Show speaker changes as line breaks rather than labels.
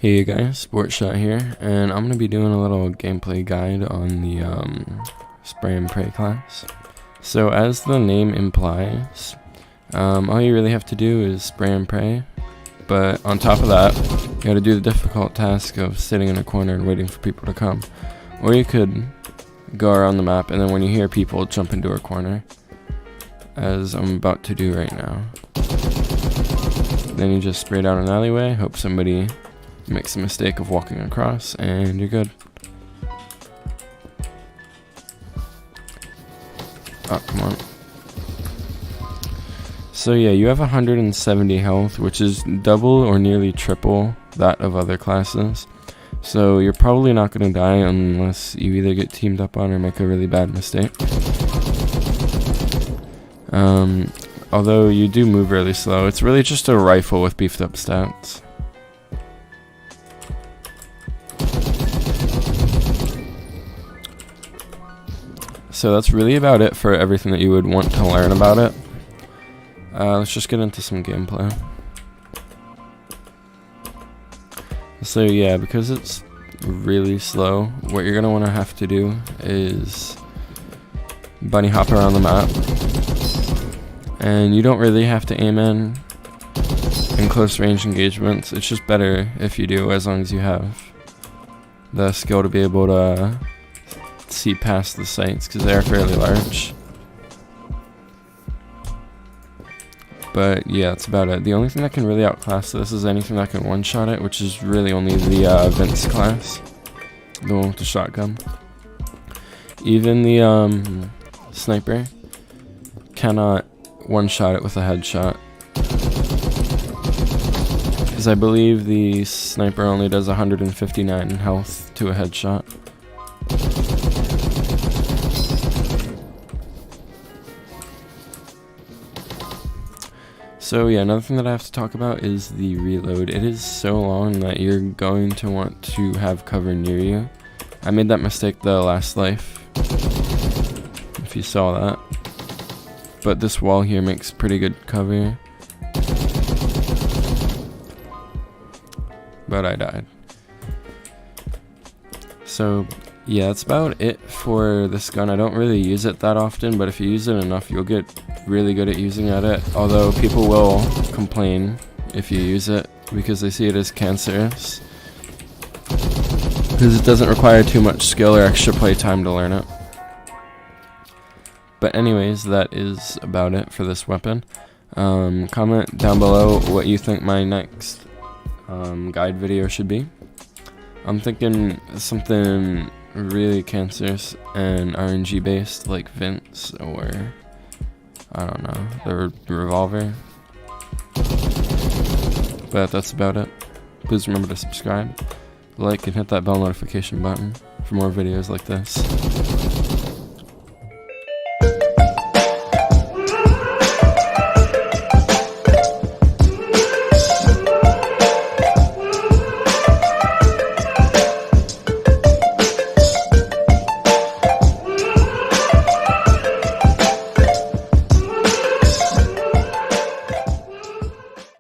Hey guys, Sports Shot here, and I'm going to be doing a little gameplay guide on the spray and pray class. So as the name implies, all you really have to do is spray and pray, but on top of that, you got to do the difficult task of sitting in a corner and waiting for people to come. Or you could go around the map, and then when you hear people, jump into a corner, as I'm about to do right now. Then you just spray down an alleyway, hope somebody makes the mistake of walking across, and you're good. Oh, come on. So yeah, you have 170 health, which is double or nearly triple that of other classes. So you're probably not going to die unless you either get teamed up on or make a really bad mistake. Although you do move really slow, it's really just a rifle with beefed up stats. So that's really about it for everything that you would want to learn about it. Let's just get into some gameplay. So yeah, because it's really slow, what you're going to want to have to do is bunny hop around the map. And you don't really have to aim in close range engagements. It's just better if you do, as long as you have the skill to be able to see past the sights, because they're fairly large. But yeah, that's about it. The only thing that can really outclass this is anything that can one-shot it, which is really only the Vince class, the one with the shotgun. Even the sniper cannot one-shot it with a headshot, because I believe the sniper only does 159 health to a headshot. So yeah, another thing that I have to talk about is the reload. It is so long that you're going to want to have cover near you. I made that mistake the last life, if you saw that. But this wall here makes pretty good cover. But I died. So yeah, that's about it for this gun. I don't really use it that often, but if you use it enough, you'll get really good at using it. Although people will complain if you use it, because they see it as cancerous, because it doesn't require too much skill or extra play time to learn it. But anyways, that is about it for this weapon. Comment down below what you think my next guide video should be. I'm thinking something really cancerous and RNG based, like Vince, or I don't know, the revolver. But that's about it. Please remember to subscribe, like, and hit that bell notification button for more videos like this.